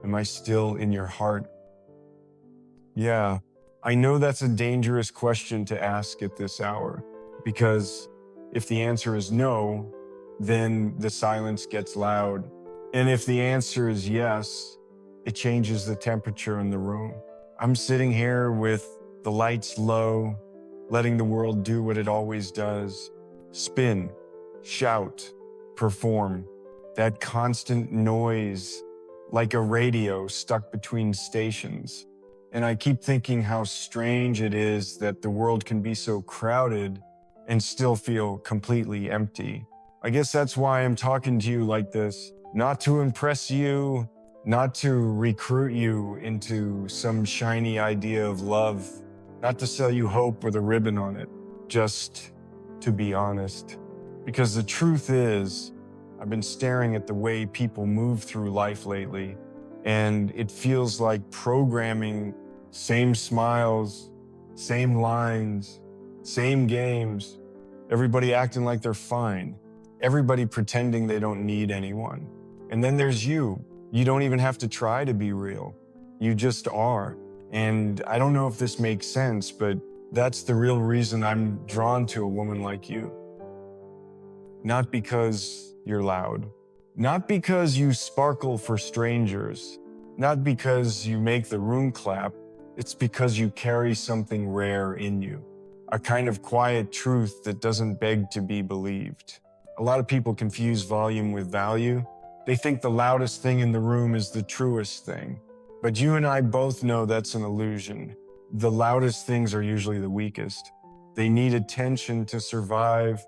Am I still in your heart? Yeah, I know that's a dangerous question to ask at this hour, because if the answer is no, then the silence gets loud. And if the answer is yes, it changes the temperature in the room. I'm sitting here with the lights low, letting the world do what it always does: spin, shout, perform. That constant noise, like a radio stuck between stations. And I keep thinking how strange it is that the world can be so crowded and still feel completely empty. I guess that's why I'm talking to you like this, not to impress you, not to recruit you into some shiny idea of love, not to sell you hope with a ribbon on it, just to be honest. Because the truth is, I've been staring at the way people move through life lately, and it feels like programming. Same smiles, same lines, same games. Everybody acting like they're fine. Everybody pretending they don't need anyone. And then there's you. You don't even have to try to be real. You just are. And I don't know if this makes sense, but that's the real reason I'm drawn to a woman like you. Not because you're loud. Not because you sparkle for strangers. Not because you make the room clap. It's because you carry something rare in you. A kind of quiet truth that doesn't beg to be believed. A lot of people confuse volume with value. They think the loudest thing in the room is the truest thing. But you and I both know that's an illusion. The loudest things are usually the weakest. They need attention to survive.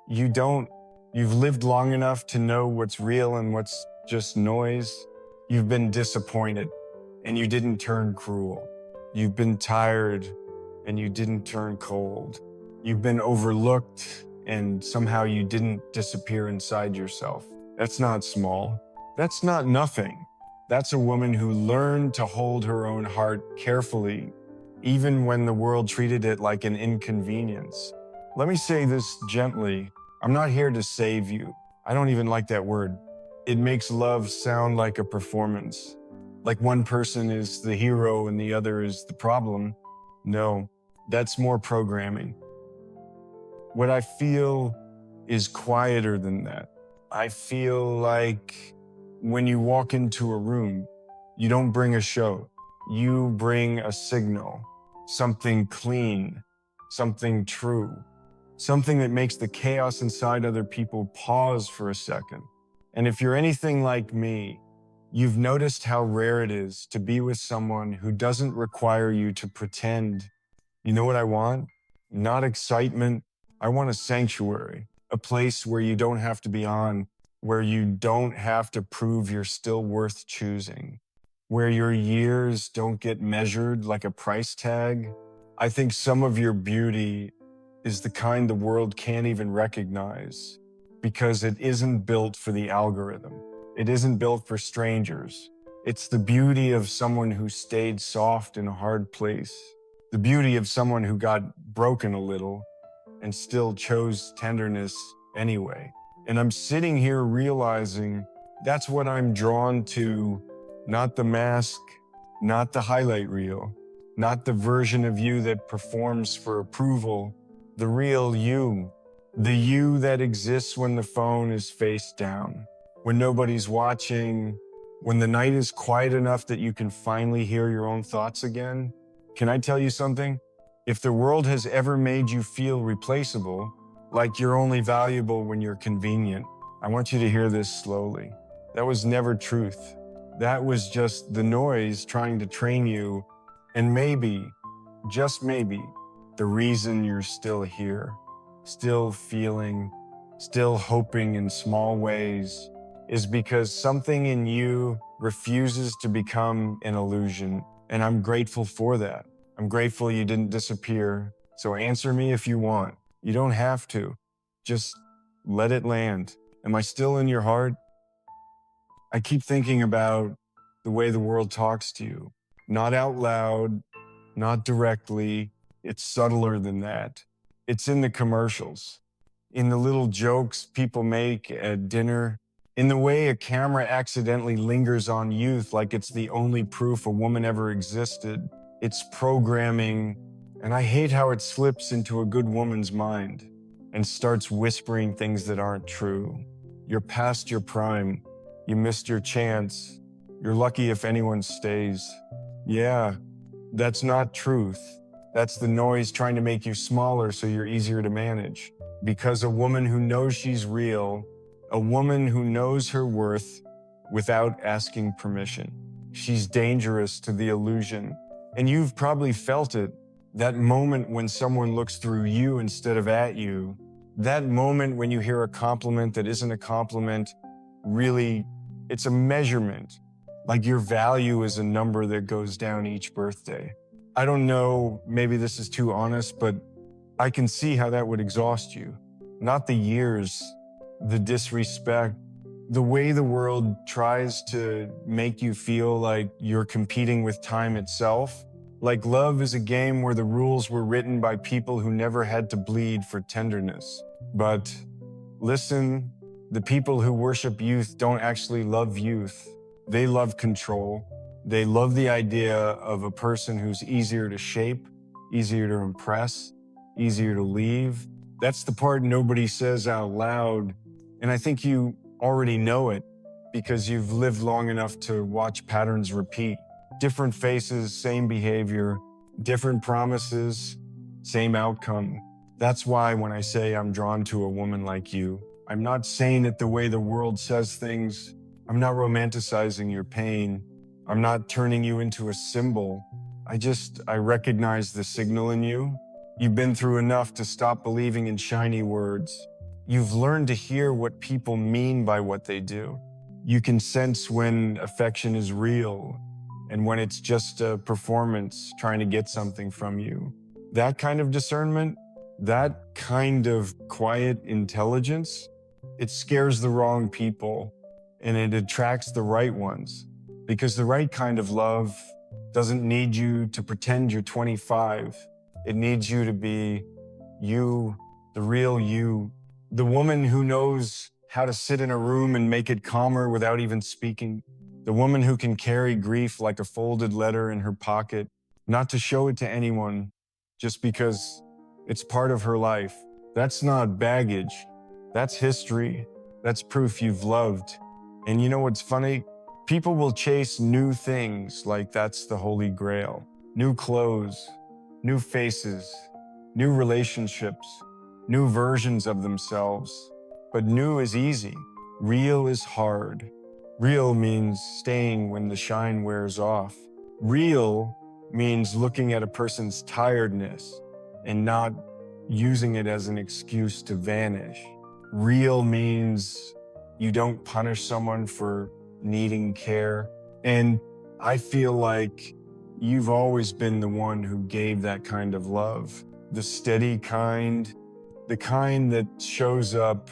You don't. You've lived long enough to know what's real and what's just noise. You've been disappointed, and you didn't turn cruel. You've been tired, and you didn't turn cold. You've been overlooked, and somehow you didn't disappear inside yourself. That's not small. That's not nothing. That's a woman who learned to hold her own heart carefully, even when the world treated it like an inconvenience. Let me say this gently. I'm not here to save you. I don't even like that word. It makes love sound like a performance. Like one person is the hero and the other is the problem. No, that's more programming. What I feel is quieter than that. I feel like when you walk into a room, you don't bring a show. You bring a signal, something clean, something true, something that makes the chaos inside other people pause for a second. And if you're anything like me, you've noticed how rare it is to be with someone who doesn't require you to pretend. You know what I want? Not excitement. I want a sanctuary, a place where you don't have to be on, where you don't have to prove you're still worth choosing, where your years don't get measured like a price tag. I think some of your beauty is the kind the world can't even recognize because it isn't built for the algorithm. It isn't built for strangers. It's the beauty of someone who stayed soft in a hard place. The beauty of someone who got broken a little and still chose tenderness anyway. And I'm sitting here realizing that's what I'm drawn to, not the mask, not the highlight reel, not the version of you that performs for approval, the real you, the you that exists when the phone is face down, when nobody's watching, when the night is quiet enough that you can finally hear your own thoughts again. Can I tell you something? If the world has ever made you feel replaceable, like you're only valuable when you're convenient, I want you to hear this slowly. That was never truth. That was just the noise trying to train you, and maybe, just maybe, the reason you're still here, still feeling, still hoping in small ways, is because something in you refuses to become an illusion. And I'm grateful for that. I'm grateful you didn't disappear. So answer me if you want. You don't have to. Just let it land. Am I still in your heart? I keep thinking about the way the world talks to you. Not out loud, not directly. It's subtler than that. It's in the commercials, in the little jokes people make at dinner, In the way a camera accidentally lingers on youth like it's the only proof a woman ever existed, it's programming, and I hate how it slips into a good woman's mind and starts whispering things that aren't true. You're past your prime. You missed your chance. You're lucky if anyone stays. Yeah, that's not truth. That's the noise trying to make you smaller so you're easier to manage. Because a woman who knows she's real, a woman who knows her worth without asking permission, she's dangerous to the illusion. And you've probably felt it, that moment when someone looks through you instead of at you, that moment when you hear a compliment that isn't a compliment, really, it's a measurement. Like your value is a number that goes down each birthday. I don't know, maybe this is too honest, but I can see how that would exhaust you. Not the years, the disrespect, the way the world tries to make you feel like you're competing with time itself. Like love is a game where the rules were written by people who never had to bleed for tenderness. But listen, the people who worship youth don't actually love youth. They love control. They love the idea of a person who's easier to shape, easier to impress, easier to leave. That's the part nobody says out loud. And I think you already know it because you've lived long enough to watch patterns repeat. Different faces, same behavior, different promises, same outcome. That's why when I say I'm drawn to a woman like you, I'm not saying it the way the world says things. I'm not romanticizing your pain. I'm not turning you into a symbol. I recognize the signal in you. You've been through enough to stop believing in shiny words. You've learned to hear what people mean by what they do. You can sense when affection is real and when it's just a performance trying to get something from you. That kind of discernment, that kind of quiet intelligence, it scares the wrong people and it attracts the right ones. Because the right kind of love doesn't need you to pretend you're 25. It needs you to be you, the real you. The woman who knows how to sit in a room and make it calmer without even speaking. The woman who can carry grief like a folded letter in her pocket, not to show it to anyone, just because it's part of her life. That's not baggage. That's history. That's proof you've loved. And you know what's funny? People will chase new things like that's the Holy Grail. New clothes, new faces, new relationships, new versions of themselves. But new is easy. Real is hard. Real means staying when the shine wears off. Real means looking at a person's tiredness and not using it as an excuse to vanish. Real means you don't punish someone for needing care. And I feel like you've always been the one who gave that kind of love. The steady kind, the kind that shows up,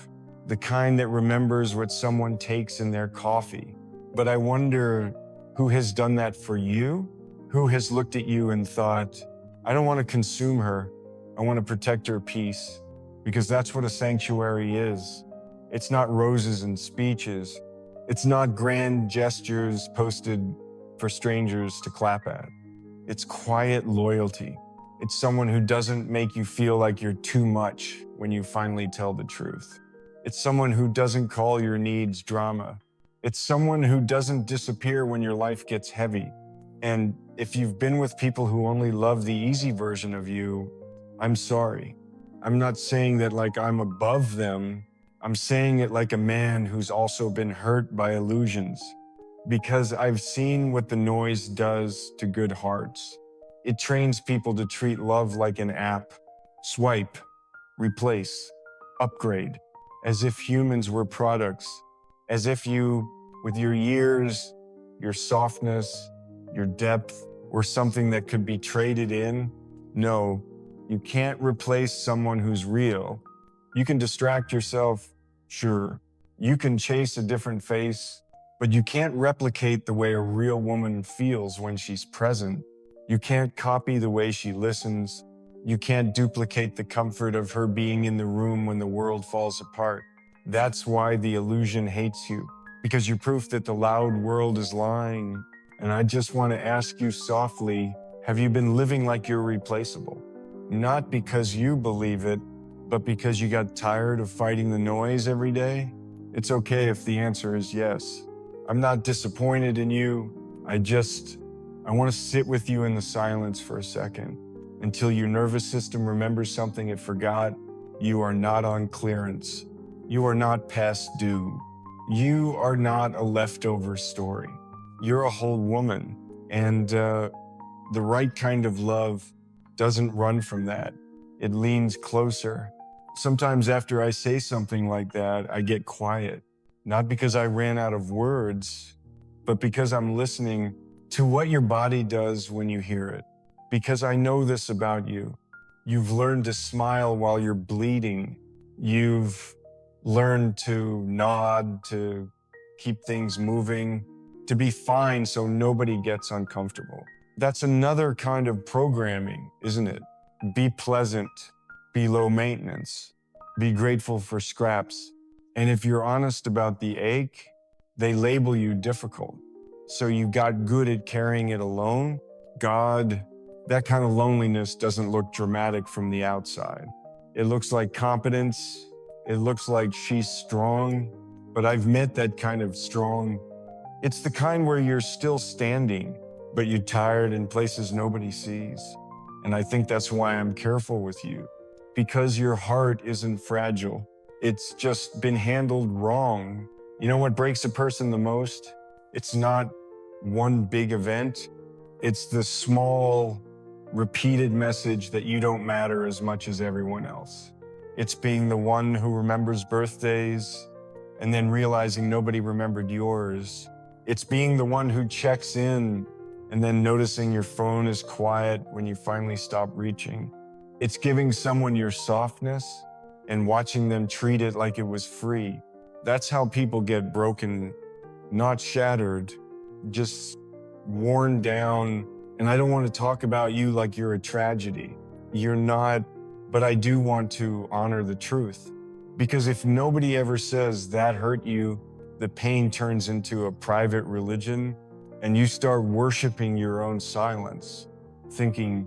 the kind that remembers what someone takes in their coffee. But I wonder who has done that for you? Who has looked at you and thought, I don't want to consume her. I want to protect her peace. Because that's what a sanctuary is. It's not roses and speeches. It's not grand gestures posted for strangers to clap at. It's quiet loyalty. It's someone who doesn't make you feel like you're too much when you finally tell the truth. It's someone who doesn't call your needs drama. It's someone who doesn't disappear when your life gets heavy. And if you've been with people who only love the easy version of you, I'm sorry. I'm not saying that like I'm above them. I'm saying it like a man who's also been hurt by illusions. Because I've seen what the noise does to good hearts. It trains people to treat love like an app. Swipe, replace, upgrade. As if humans were products. As if you, with your years, your softness, your depth, were something that could be traded in. No, you can't replace someone who's real. You can distract yourself, sure. You can chase a different face, but you can't replicate the way a real woman feels when she's present. You can't copy the way she listens. You can't duplicate the comfort of her being in the room when the world falls apart. That's why the illusion hates you, because you're proof that the loud world is lying. And I just want to ask you softly, have you been living like you're replaceable? Not because you believe it, but because you got tired of fighting the noise every day? It's okay if the answer is yes. I'm not disappointed in you. I want to sit with you in the silence for a second until your nervous system remembers something it forgot. You are not on clearance. You are not past due. You are not a leftover story. You're a whole woman. And the right kind of love doesn't run from that. It leans closer. Sometimes after I say something like that, I get quiet. Not because I ran out of words, but because I'm listening to what your body does when you hear it. Because I know this about you. You've learned to smile while you're bleeding. You've learned to nod, to keep things moving, to be fine so nobody gets uncomfortable. That's another kind of programming, isn't it? Be pleasant, be low maintenance, be grateful for scraps. And if you're honest about the ache, they label you difficult. So you got good at carrying it alone. God, that kind of loneliness doesn't look dramatic from the outside. It looks like competence. It looks like she's strong, but I've met that kind of strong. It's the kind where you're still standing, but you're tired in places nobody sees. And I think that's why I'm careful with you, because your heart isn't fragile. It's just been handled wrong. You know what breaks a person the most? It's not one big event. It's the small, repeated message that you don't matter as much as everyone else. It's being the one who remembers birthdays and then realizing nobody remembered yours. It's being the one who checks in and then noticing your phone is quiet when you finally stop reaching. It's giving someone your softness and watching them treat it like it was free. That's how people get broken, not shattered, just worn down. And I don't want to talk about you like you're a tragedy. You're not, but I do want to honor the truth. Because if nobody ever says that hurt you, the pain turns into a private religion and you start worshiping your own silence, thinking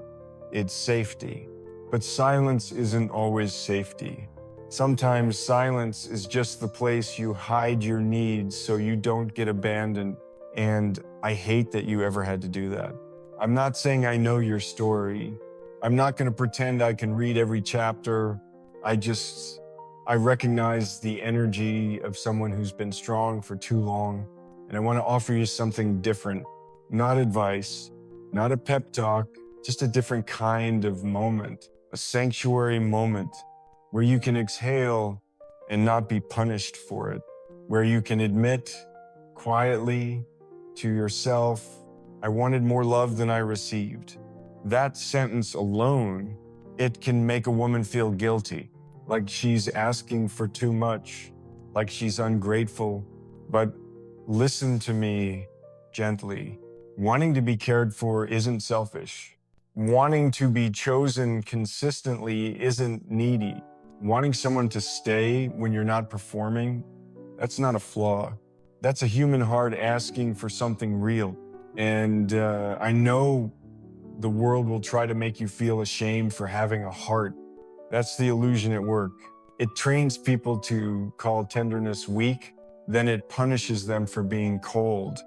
it's safety. But silence isn't always safety. Sometimes silence is just the place you hide your needs so you don't get abandoned. And I hate that you ever had to do that. I'm not saying I know your story. I'm not going to pretend I can read every chapter. I recognize the energy of someone who's been strong for too long. And I want to offer you something different. Not advice, not a pep talk, just a different kind of moment, a sanctuary moment where you can exhale and not be punished for it, where you can admit quietly to yourself, I wanted more love than I received. That sentence alone, it can make a woman feel guilty, like she's asking for too much, like she's ungrateful. But listen to me gently. Wanting to be cared for isn't selfish. Wanting to be chosen consistently isn't needy. Wanting someone to stay when you're not performing, that's not a flaw. That's a human heart asking for something real. And I know the world will try to make you feel ashamed for having a heart. That's the illusion at work. It trains people to call tenderness weak, then it punishes them for being cold.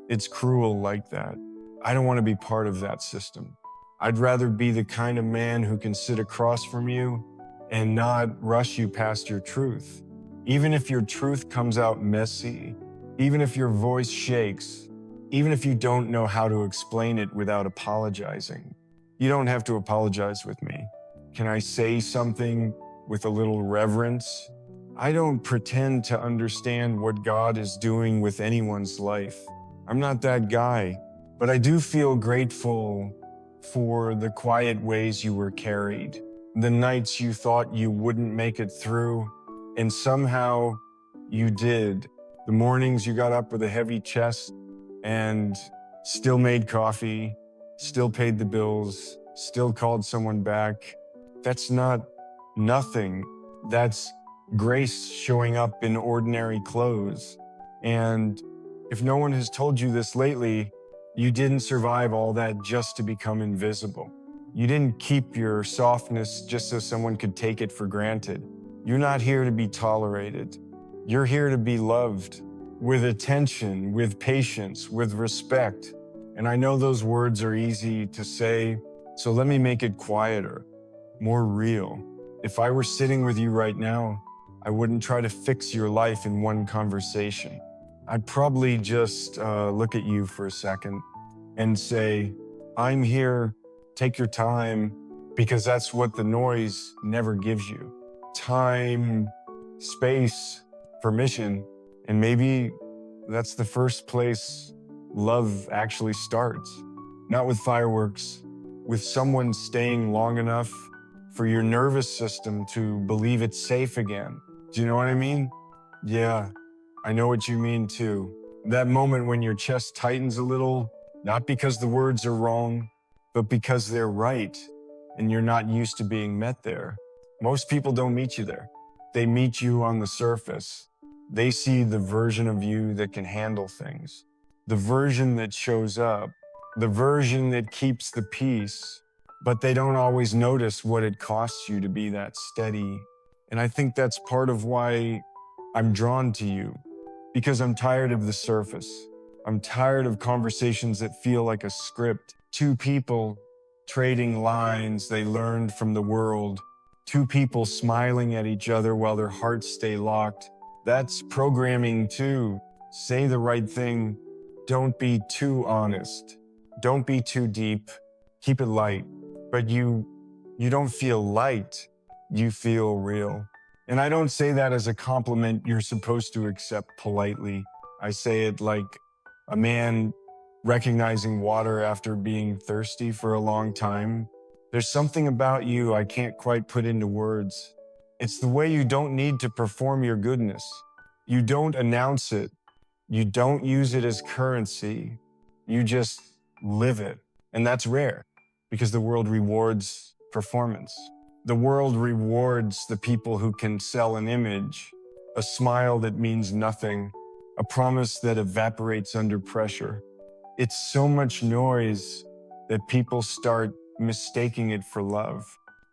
It's cruel like that. I don't want to be part of that system. I'd rather be the kind of man who can sit across from you and not rush you past your truth. Even if your truth comes out messy, even if your voice shakes, even if you don't know how to explain it without apologizing. You don't have to apologize with me. Can I say something with a little reverence? I don't pretend to understand what God is doing with anyone's life. I'm not that guy, but I do feel grateful for the quiet ways you were carried, the nights you thought you wouldn't make it through, and somehow you did. The mornings you got up with a heavy chest and still made coffee, still paid the bills, still called someone back. That's not nothing. That's grace showing up in ordinary clothes. And if no one has told you this lately, you didn't survive all that just to become invisible. You didn't keep your softness just so someone could take it for granted. You're not here to be tolerated. You're here to be loved with attention, with patience, with respect. And I know those words are easy to say, so let me make it quieter, more real. If I were sitting with you right now, I wouldn't try to fix your life in one conversation. I'd probably just look at you for a second and say, I'm here, take your time, because that's what the noise never gives you. Time, space, permission, and maybe that's the first place love actually starts. Not with fireworks, with someone staying long enough for your nervous system to believe it's safe again. Do you know what I mean? Yeah, I know what you mean too. That moment when your chest tightens a little, not because the words are wrong, but because they're right and you're not used to being met there. Most people don't meet you there. They meet you on the surface. They see the version of you that can handle things, the version that shows up, the version that keeps the peace, but they don't always notice what it costs you to be that steady. And I think that's part of why I'm drawn to you, because I'm tired of the surface. I'm tired of conversations that feel like a script. Two people trading lines they learned from the world. Two people smiling at each other while their hearts stay locked. That's programming too. Say the right thing. Don't be too honest. Don't be too deep. Keep it light. But you don't feel light. You feel real. And I don't say that as a compliment you're supposed to accept politely. I say it like a man recognizing water after being thirsty for a long time. There's something about you I can't quite put into words. It's the way you don't need to perform your goodness. You don't announce it. You don't use it as currency. You just live it. And that's rare because the world rewards performance. The world rewards the people who can sell an image, a smile that means nothing, a promise that evaporates under pressure. It's so much noise that people start mistaking it for love.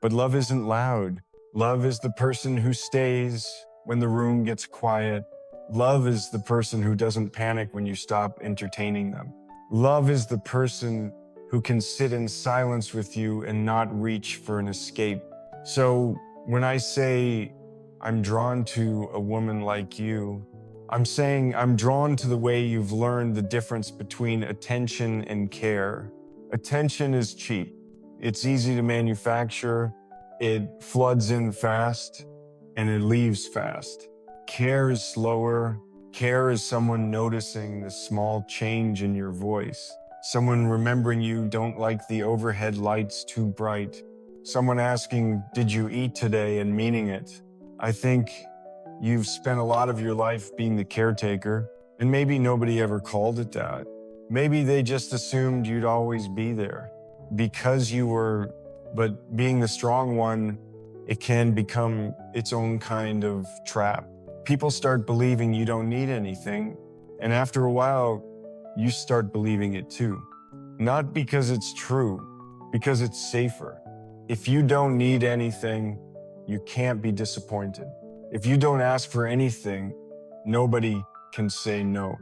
But love isn't loud. Love is the person who stays when the room gets quiet. Love is the person who doesn't panic when you stop entertaining them. Love is the person who can sit in silence with you and not reach for an escape. So when I say I'm drawn to a woman like you, I'm saying I'm drawn to the way you've learned the difference between attention and care. Attention is cheap. It's easy to manufacture. It floods in fast and it leaves fast. Care is slower. Care is someone noticing the small change in your voice. Someone remembering you don't like the overhead lights too bright. Someone asking, did you eat today, and meaning it. I think you've spent a lot of your life being the caretaker, and maybe nobody ever called it that. Maybe they just assumed you'd always be there because you were, but being the strong one, it can become its own kind of trap. People start believing you don't need anything, and after a while, you start believing it too. Not because it's true, because it's safer. If you don't need anything, you can't be disappointed. If you don't ask for anything, nobody can say no.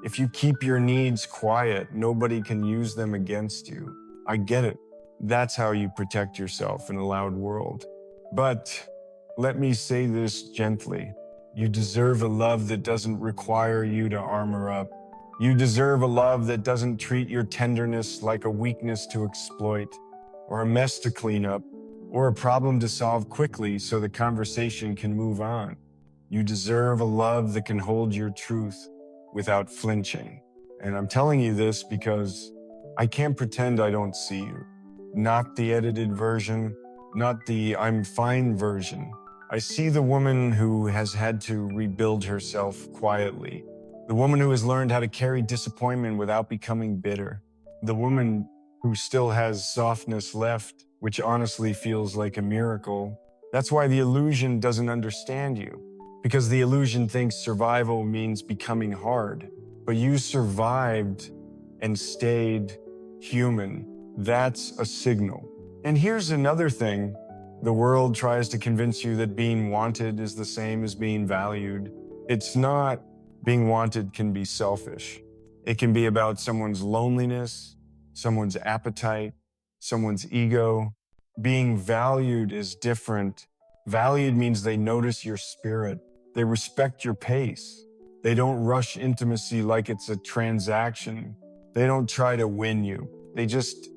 If you keep your needs quiet, nobody can use them against you. I get it. That's how you protect yourself in a loud world. But let me say this gently. You deserve a love that doesn't require you to armor up. You deserve a love that doesn't treat your tenderness like a weakness to exploit, or a mess to clean up, or a problem to solve quickly so the conversation can move on. You deserve a love that can hold your truth without flinching. And I'm telling you this because I can't pretend I don't see you. Not the edited version, not the I'm fine version. I see the woman who has had to rebuild herself quietly. The woman who has learned how to carry disappointment without becoming bitter. The woman who still has softness left, which honestly feels like a miracle. That's why the illusion doesn't understand you, because the illusion thinks survival means becoming hard. But you survived and stayed human. That's a signal. And here's another thing. The world tries to convince you that being wanted is the same as being valued. It's not. Being wanted can be selfish. It can be about someone's loneliness, someone's appetite, someone's ego. Being valued is different. Valued means they notice your spirit. They respect your pace. They don't rush intimacy like it's a transaction. They don't try to win you. They just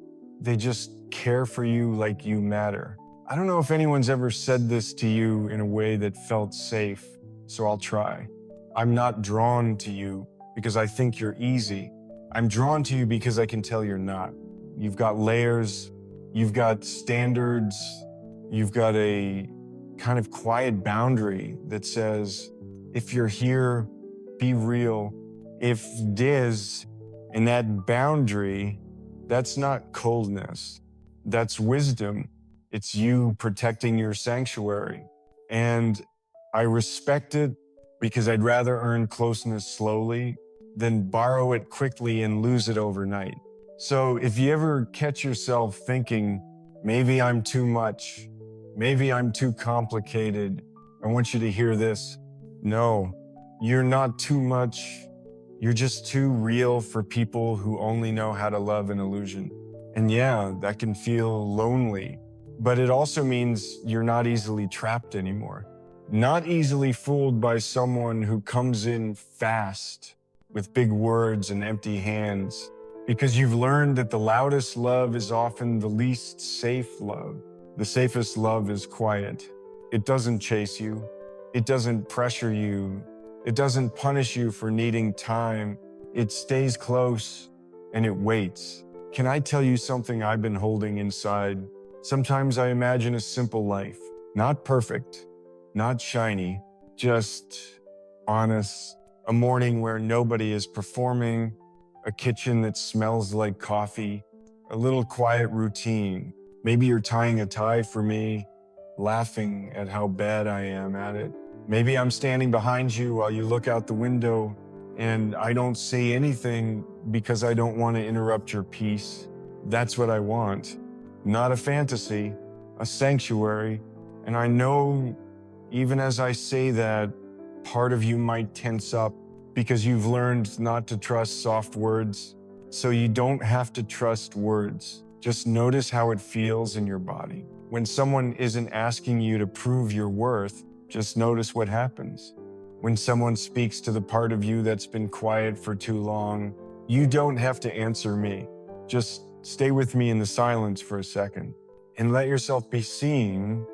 care for you like you matter. I don't know if anyone's ever said this to you in a way that felt safe, so I'll try. I'm not drawn to you because I think you're easy. I'm drawn to you because I can tell you're not. You've got layers, you've got standards, you've got a kind of quiet boundary that says, if you're here, be real. If this, and that boundary, that's not coldness, that's wisdom. It's you protecting your sanctuary. And I respect it because I'd rather earn closeness slowly than borrow it quickly and lose it overnight. So if you ever catch yourself thinking, maybe I'm too much, maybe I'm too complicated, I want you to hear this. No, you're not too much. You're just too real for people who only know how to love an illusion. And yeah, that can feel lonely, but it also means you're not easily trapped anymore. Not easily fooled by someone who comes in fast with big words and empty hands, because you've learned that the loudest love is often the least safe love. The safest love is quiet. It doesn't chase you. It doesn't pressure you. It doesn't punish you for needing time. It stays close and it waits. Can I tell you something I've been holding inside? Sometimes I imagine a simple life, not perfect, not shiny, just honest. A morning where nobody is performing, a kitchen that smells like coffee, a little quiet routine. Maybe you're tying a tie for me, laughing at how bad I am at it. Maybe I'm standing behind you while you look out the window and I don't say anything because I don't want to interrupt your peace. That's what I want. Not a fantasy, a sanctuary. And I know even as I say that, part of you might tense up because you've learned not to trust soft words. So you don't have to trust words. Just notice how it feels in your body. When someone isn't asking you to prove your worth, just notice what happens. When someone speaks to the part of you that's been quiet for too long, you don't have to answer me. Just stay with me in the silence for a second and let yourself be seen.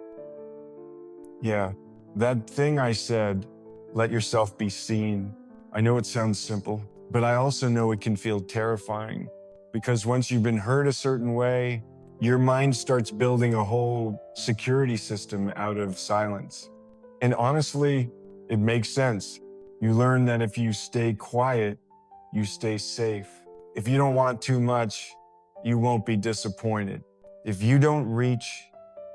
Yeah, that thing I said, let yourself be seen. I know it sounds simple, but I also know it can feel terrifying because once you've been hurt a certain way, your mind starts building a whole security system out of silence. And honestly, it makes sense. You learn that if you stay quiet, you stay safe. If you don't want too much, you won't be disappointed. If you don't reach,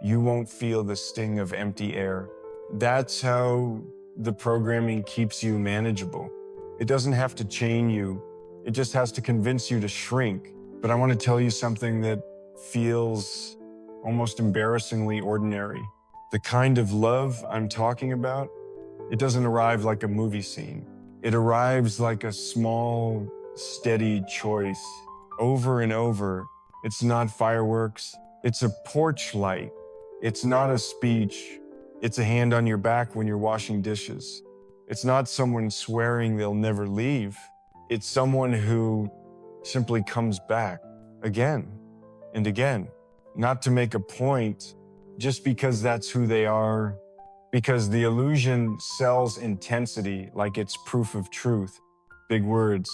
you won't feel the sting of empty air. That's how the programming keeps you manageable. It doesn't have to chain you. It just has to convince you to shrink. But I want to tell you something that feels almost embarrassingly ordinary. The kind of love I'm talking about, it doesn't arrive like a movie scene. It arrives like a small, steady choice over and over. It's not fireworks. It's a porch light. It's not a speech. It's a hand on your back when you're washing dishes. It's not someone swearing they'll never leave. It's someone who simply comes back again and again, not to make a point, just because that's who they are, because the illusion sells intensity like it's proof of truth. Big words,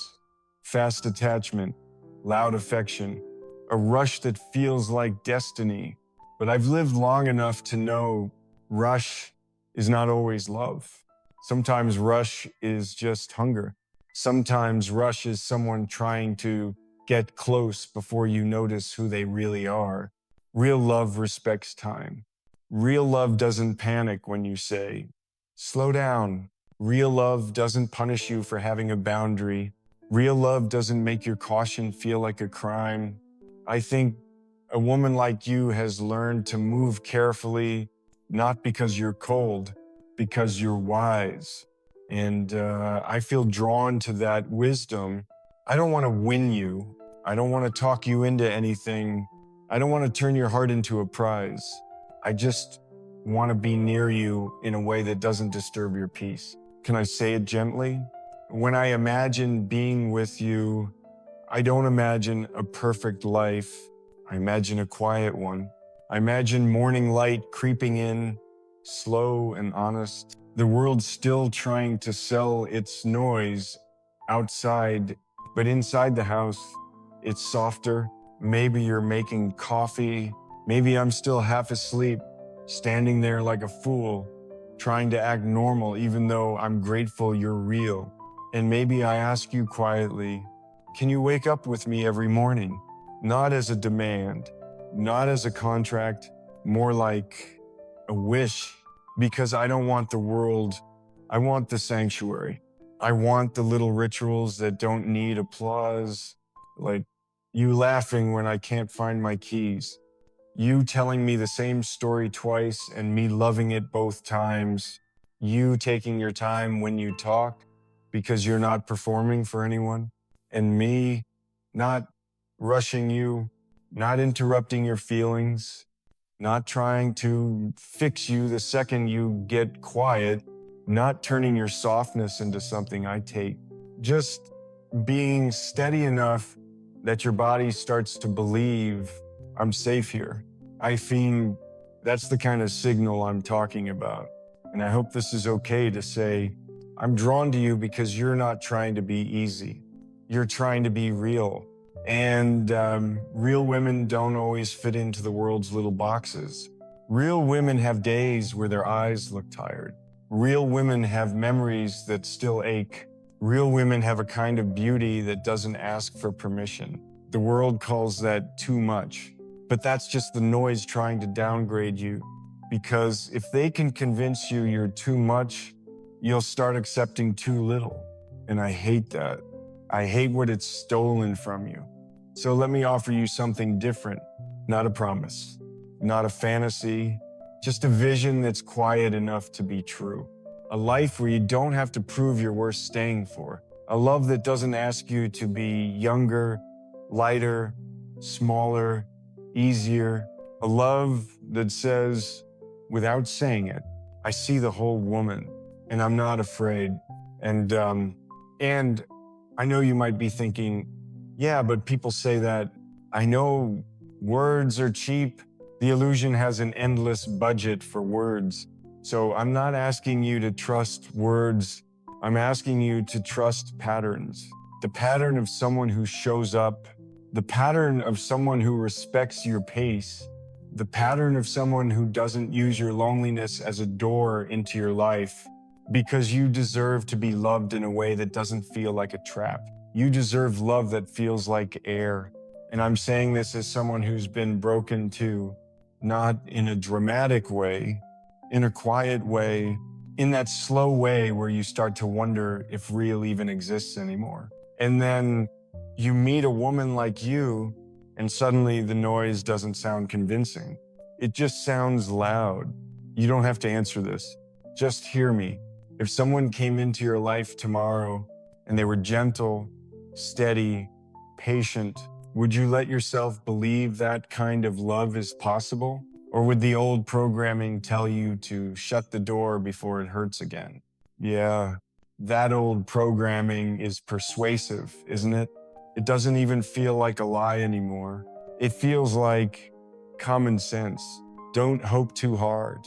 fast attachment, loud affection, a rush that feels like destiny. But I've lived long enough to know rush is not always love. Sometimes rush is just hunger. Sometimes rush is someone trying to get close before you notice who they really are. Real love respects time. Real love doesn't panic when you say, slow down. Real love doesn't punish you for having a boundary. Real love doesn't make your caution feel like a crime. I think a woman like you has learned to move carefully, not because you're cold, because you're wise. And I feel drawn to that wisdom. I don't want to win you. I don't want to talk you into anything. I don't want to turn your heart into a prize. I just want to be near you in a way that doesn't disturb your peace. Can I say it gently? When I imagine being with you, I don't imagine a perfect life. I imagine a quiet one. I imagine morning light creeping in, slow and honest. The world's still trying to sell its noise outside, but inside the house, it's softer. Maybe you're making coffee. Maybe I'm still half asleep, standing there like a fool, trying to act normal even though I'm grateful you're real. And maybe I ask you quietly, can you wake up with me every morning? Not as a demand, not as a contract, more like a wish, because I don't want the world, I want the sanctuary. I want the little rituals that don't need applause, like you laughing when I can't find my keys, you telling me the same story twice and me loving it both times, you taking your time when you talk because you're not performing for anyone, and me not rushing you, not interrupting your feelings, not trying to fix you the second you get quiet, not turning your softness into something I take, just being steady enough that your body starts to believe I'm safe here. I think that's the kind of signal I'm talking about. And I hope this is okay to say, I'm drawn to you because you're not trying to be easy. You're trying to be real. And real women don't always fit into the world's little boxes. Real women have days where their eyes look tired. Real women have memories that still ache. Real women have a kind of beauty that doesn't ask for permission. The world calls that too much. But that's just the noise trying to downgrade you. Because if they can convince you you're too much, you'll start accepting too little. And I hate that. I hate what it's stolen from you. So let me offer you something different, not a promise, not a fantasy, just a vision that's quiet enough to be true. A life where you don't have to prove you're worth staying for. A love that doesn't ask you to be younger, lighter, smaller, easier. A love that says, without saying it, I see the whole woman and I'm not afraid. And I know you might be thinking, yeah, but people say that. I know words are cheap. The illusion has an endless budget for words. So I'm not asking you to trust words. I'm asking you to trust patterns. The pattern of someone who shows up, the pattern of someone who respects your pace, the pattern of someone who doesn't use your loneliness as a door into your life, because you deserve to be loved in a way that doesn't feel like a trap. You deserve love that feels like air. And I'm saying this as someone who's been broken too, not in a dramatic way, in a quiet way, in that slow way where you start to wonder if real even exists anymore. And then you meet a woman like you, and suddenly the noise doesn't sound convincing. It just sounds loud. You don't have to answer this. Just hear me. If someone came into your life tomorrow and they were gentle, steady, patient, would you let yourself believe that kind of love is possible? Or would the old programming tell you to shut the door before it hurts again? Yeah, that old programming is persuasive, isn't it? It doesn't even feel like a lie anymore. It feels like common sense. Don't hope too hard.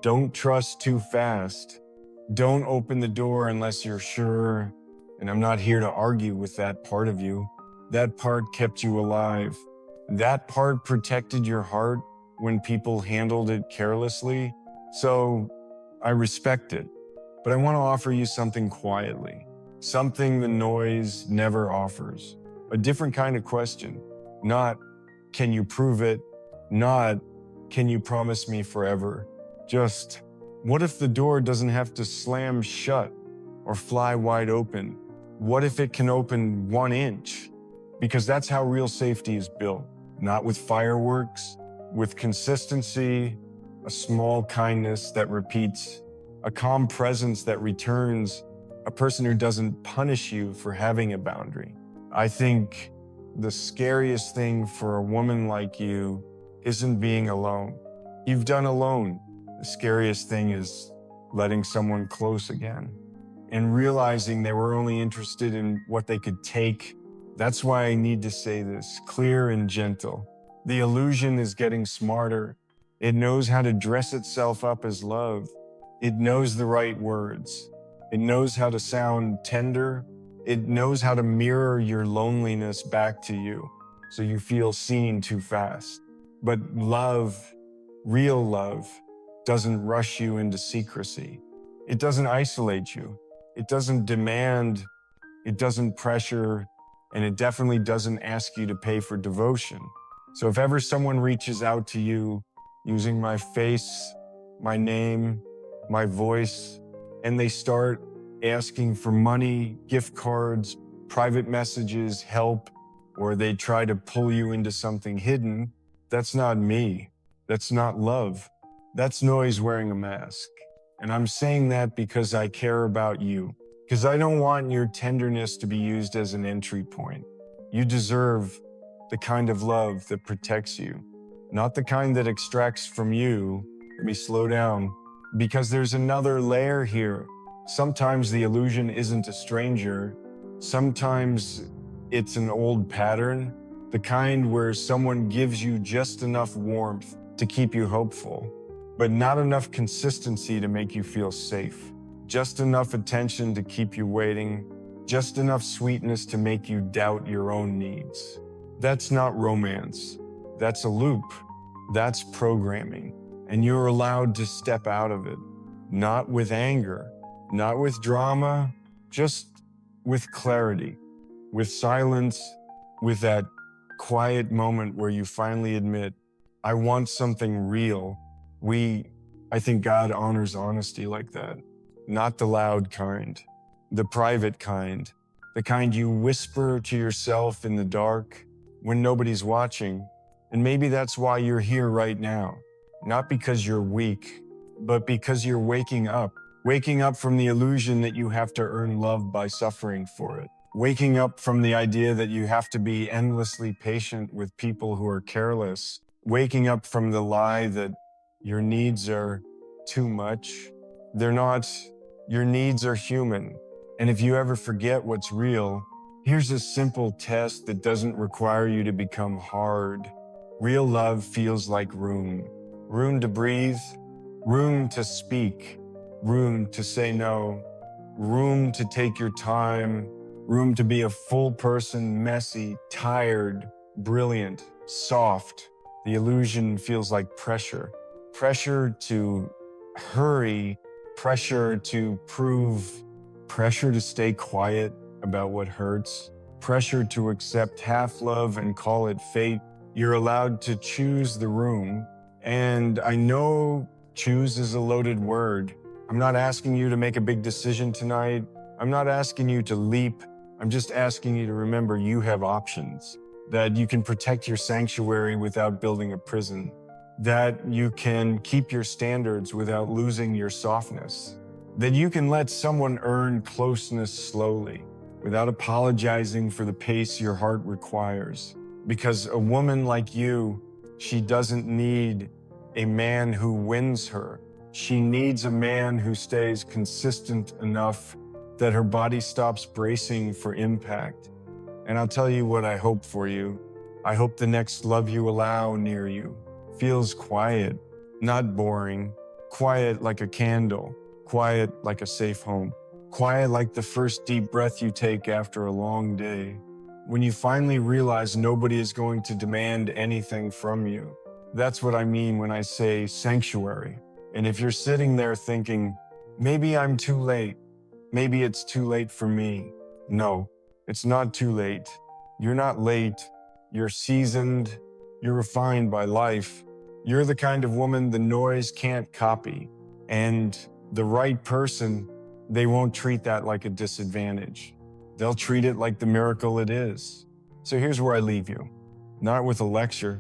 Don't trust too fast. Don't open the door unless you're sure. And I'm not here to argue with that part of you. That part kept you alive. That part protected your heart when people handled it carelessly. So I respect it. But I want to offer you something quietly. Something the noise never offers. A different kind of question. Not, can you prove it? Not, can you promise me forever? Just, what if the door doesn't have to slam shut or fly wide open? What if it can open 1 inch? Because that's how real safety is built. Not with fireworks, with consistency, a small kindness that repeats, a calm presence that returns, a person who doesn't punish you for having a boundary. I think the scariest thing for a woman like you isn't being alone. You've done alone. The scariest thing is letting someone close again and realizing they were only interested in what they could take. That's why I need to say this, clear and gentle. The illusion is getting smarter. It knows how to dress itself up as love. It knows the right words. It knows how to sound tender. It knows how to mirror your loneliness back to you so you feel seen too fast. But love, real love, doesn't rush you into secrecy. It doesn't isolate you. It doesn't demand. It doesn't pressure. And it definitely doesn't ask you to pay for devotion. So if ever someone reaches out to you using my face, my name, my voice, and they start asking for money, gift cards, private messages, help, or they try to pull you into something hidden, that's not me. That's not love. That's noise wearing a mask. And I'm saying that because I care about you. Because I don't want your tenderness to be used as an entry point. You deserve the kind of love that protects you, not the kind that extracts from you. Let me slow down, because there's another layer here. Sometimes the illusion isn't a stranger. Sometimes it's an old pattern, the kind where someone gives you just enough warmth to keep you hopeful, but not enough consistency to make you feel safe. Just enough attention to keep you waiting, just enough sweetness to make you doubt your own needs. That's not romance. That's a loop. That's programming. And you're allowed to step out of it, not with anger, not with drama, just with clarity, with silence, with that quiet moment where you finally admit, I want something real. I think God honors honesty like that. Not the loud kind, the private kind, the kind you whisper to yourself in the dark when nobody's watching. And maybe that's why you're here right now. Not because you're weak, but because you're waking up from the illusion that you have to earn love by suffering for it. Waking up from the idea that you have to be endlessly patient with people who are careless. Waking up from the lie that your needs are too much. They're not. Your needs are human. And if you ever forget what's real, here's a simple test that doesn't require you to become hard. Real love feels like room. Room to breathe, room to speak, room to say no, room to take your time, room to be a full person, messy, tired, brilliant, soft. The illusion feels like pressure. Pressure to hurry, pressure to prove, pressure to stay quiet about what hurts, pressure to accept half love and call it fate. You're allowed to choose the room. And I know choose is a loaded word. I'm not asking you to make a big decision tonight. I'm not asking you to leap. I'm just asking you to remember you have options, that you can protect your sanctuary without building a prison, that you can keep your standards without losing your softness, that you can let someone earn closeness slowly without apologizing for the pace your heart requires. Because a woman like you, she doesn't need a man who wins her. She needs a man who stays consistent enough that her body stops bracing for impact. And I'll tell you what I hope for you. I hope the next love you allow near you feels quiet, not boring, quiet like a candle, quiet like a safe home, quiet like the first deep breath you take after a long day. When you finally realize nobody is going to demand anything from you. That's what I mean when I say sanctuary. And if you're sitting there thinking, maybe I'm too late, maybe it's too late for me. No, it's not too late. You're not late. You're seasoned. You're refined by life. You're the kind of woman the noise can't copy. And the right person, they won't treat that like a disadvantage. They'll treat it like the miracle it is. So here's where I leave you. Not with a lecture,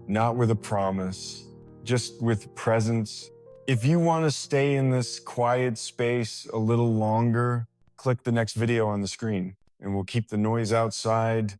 not with a promise, just with presence. If you want to stay in this quiet space a little longer, click the next video on the screen and we'll keep the noise outside